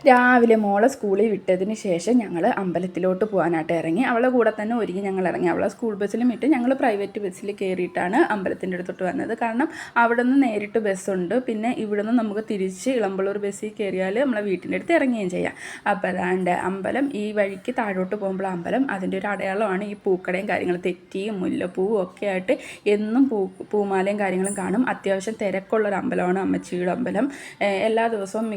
രാവിലെ മോളെ സ്കൂളിൽ വിട്ടതിന് ശേഷം ഞങ്ങൾ അമ്പലത്തിലോട്ട് പോകാനായിട്ട് ഇറങ്ങി. അവളെ കൂടെ തന്നെ ഒരുങ്ങി ഞങ്ങൾ ഇറങ്ങി. അവളെ സ്കൂൾ ബസ്സിലും വിട്ട് ഞങ്ങൾ പ്രൈവറ്റ് ബസ്സിൽ കയറിയിട്ടാണ് അമ്പലത്തിൻ്റെ അടുത്തോട്ട് വന്നത്. കാരണം അവിടെ നിന്ന് നേരിട്ട് ബസ്സുണ്ട്. പിന്നെ ഇവിടെ നിന്ന് നമുക്ക് തിരിച്ച് ഇളമ്പള്ളൂർ ബസ്സിൽ കയറിയാൽ നമ്മളെ വീട്ടിൻ്റെ അടുത്ത് ഇറങ്ങുകയും ചെയ്യാം. അപ്പോൾ അതാണ്ട് അമ്പലം ഈ വഴിക്ക് താഴോട്ട് പോകുമ്പോൾ അമ്പലം അതിൻ്റെ ഒരു അടയാളമാണ് ഈ പൂക്കടയും കാര്യങ്ങളും, തെറ്റിയും മുല്ലപ്പൂവും ഒക്കെ ആയിട്ട് എന്നും പൂമാലയും കാര്യങ്ങളും കാണും. അത്യാവശ്യം തിരക്കുള്ളൊരു അമ്പലമാണ് അമ്മച്ചിയുടെ അമ്പലം. എല്ലാ ദിവസവും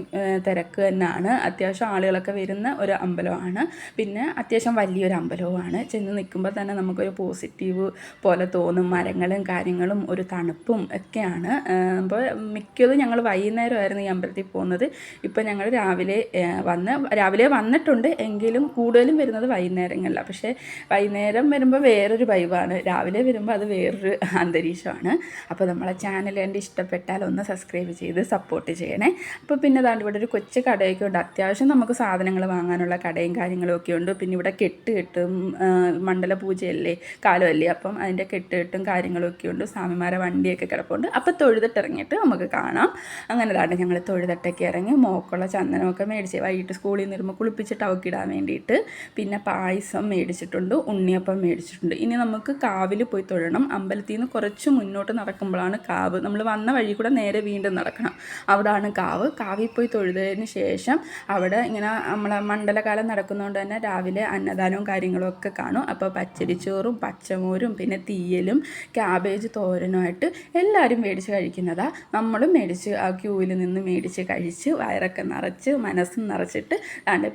തിരക്ക് തന്നെയാണ്. അത്യാവശ്യം ആളുകളൊക്കെ വരുന്ന ഒരു അമ്പലമാണ്. പിന്നെ അത്യാവശ്യം വലിയൊരു അമ്പലവുമാണ്. ചെന്ന് നിൽക്കുമ്പോൾ തന്നെ നമുക്കൊരു പോസിറ്റീവ് പോലെ തോന്നും. മരങ്ങളും കാര്യങ്ങളും ഒരു തണുപ്പും ഒക്കെയാണ്. അപ്പോൾ മിക്കതും ഞങ്ങൾ വൈകുന്നേരമായിരുന്നു ഈ അമ്പലത്തിൽ പോകുന്നത്. ഇപ്പം ഞങ്ങൾ രാവിലെ വന്നിട്ടുണ്ട്. എങ്കിലും കൂടുതലും വരുന്നത് വൈകുന്നേരങ്ങളിലാണ്. പക്ഷേ വൈകുന്നേരം വരുമ്പോൾ വേറൊരു വൈബാണ്, രാവിലെ വരുമ്പോൾ അത് വേറൊരു അന്തരീക്ഷമാണ്. അപ്പോൾ നമ്മളെ ചാനൽ കണ്ട് ഇഷ്ടപ്പെട്ടാൽ ഒന്ന് സബ്സ്ക്രൈബ് ചെയ്ത് സപ്പോർട്ട് ചെയ്യണേ. അപ്പോൾ പിന്നെ അതാണ്ട് ഇവിടെ ഒരു കൊച്ചു കടയൊക്കെ ഉണ്ട്. അത്യാവശ്യം നമുക്ക് സാധനങ്ങൾ വാങ്ങാനുള്ള കടയും കാര്യങ്ങളും ഒക്കെ ഉണ്ട്. പിന്നെ ഇവിടെ കെട്ടും മണ്ഡല പൂജയല്ലേ, കാലമല്ലേ, അപ്പം അതിൻ്റെ കെട്ടും കാര്യങ്ങളൊക്കെ ഉണ്ട്. സ്വാമിമാരെ വണ്ടിയൊക്കെ കിടപ്പുണ്ട്. അപ്പോൾ തൊഴുതിട്ടിറങ്ങിയിട്ട് നമുക്ക് കാണാം. അങ്ങനെ അതാണ്ട് ഞങ്ങൾ തൊഴുതിട്ടൊക്കെ ഇറങ്ങി മോക്കുള്ള ചന്ദനമൊക്കെ മേടിച്ച് വൈകിട്ട് സ്കൂളിൽ നിന്ന് വരുമ്പോൾ കുളിപ്പിച്ചിട്ട് അവക്കിടാൻ വേണ്ടിയിട്ട്. പിന്നെ പായസം മേടിച്ചിട്ടുണ്ട്, ഉണ്ണിയപ്പം മേടിച്ചിട്ടുണ്ട്. ഇനി നമുക്ക് കാവിൽ പോയി തൊഴണം. അമ്പലത്തിൽ നിന്ന് കുറച്ച് മുന്നോട്ട് നടക്കുമ്പോഴാണ് കാവ്. നമ്മൾ വന്ന വഴി കൂടെ നേരെ വീണ്ടും നടക്കണം. അവിടെയാണ് കാവ്. കാവിൽ പോയി തൊഴുതതിന് ശേഷം അവിടെ ഇങ്ങനെ നമ്മളെ മണ്ഡലകാലം നടക്കുന്നതുകൊണ്ട് തന്നെ രാവിലെ അന്നദാനവും കാര്യങ്ങളും ഒക്കെ കാണും. അപ്പോൾ പച്ചരിച്ചോറും പച്ചമോരും പിന്നെ തീയലും ക്യാബേജ് തോരനുമായിട്ട് എല്ലാവരും മേടിച്ച് കഴിക്കുന്നതാണ്. നമ്മളും മേടിച്ച് ആ ക്യൂവിൽ നിന്ന് മേടിച്ച് കഴിച്ച് വയറൊക്കെ നിറച്ച് മനസ്സും നിറച്ചിട്ട്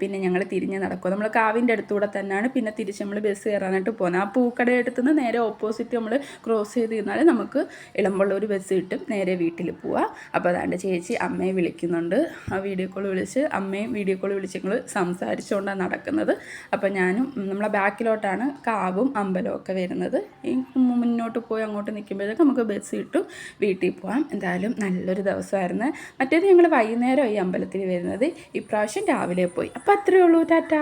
പിന്നെ ഞങ്ങൾ തിരിഞ്ഞ് നടക്കും. നമ്മൾ കാവിൻ്റെ അടുത്തൂടെ തന്നെയാണ് പിന്നെ തിരിച്ച് നമ്മൾ ബസ് കയറാനായിട്ട് പോകുന്നത്. ആ പൂക്കടയുടെ അടുത്ത് നിന്ന് നേരെ ഓപ്പോസിറ്റ് നമ്മൾ ക്രോസ് ചെയ്ത് കഴിഞ്ഞാൽ നമുക്ക് ഇളമ്പള്ളൂർ ബസ് കിട്ടും. നേരെ വീട്ടിൽ പോവാം. അപ്പോൾ അതാണ്ട് ചേച്ചി അമ്മയെ വിളിക്കുന്നുണ്ട്. ആ വീഡിയോ കോൾ വിളിച്ച് അമ്മയും വീഡിയോ കോൾ വിളിച്ച് ഞങ്ങൾ സംസാരിച്ചുകൊണ്ടാണ് നടക്കുന്നത്. അപ്പോൾ ഞാനും നമ്മളെ ബാക്കിലോട്ടാണ് കാവും അമ്പലവും ഒക്കെ വരുന്നത്. ഈ മുന്നോട്ട് പോയി അങ്ങോട്ട് നിൽക്കുമ്പോഴേക്കും നമുക്ക് ബസ് കിട്ടും, വീട്ടിൽ പോകാം. എന്തായാലും നല്ലൊരു ദിവസമായിരുന്നു. മറ്റേത് ഞങ്ങൾ വൈകുന്നേരം ഈ അമ്പലത്തിൽ വരുന്നത്, ഇപ്രാവശ്യം രാവിലെ പോയി. അപ്പോൾ അത്രയേ ഉള്ളൂ. ടാറ്റാ.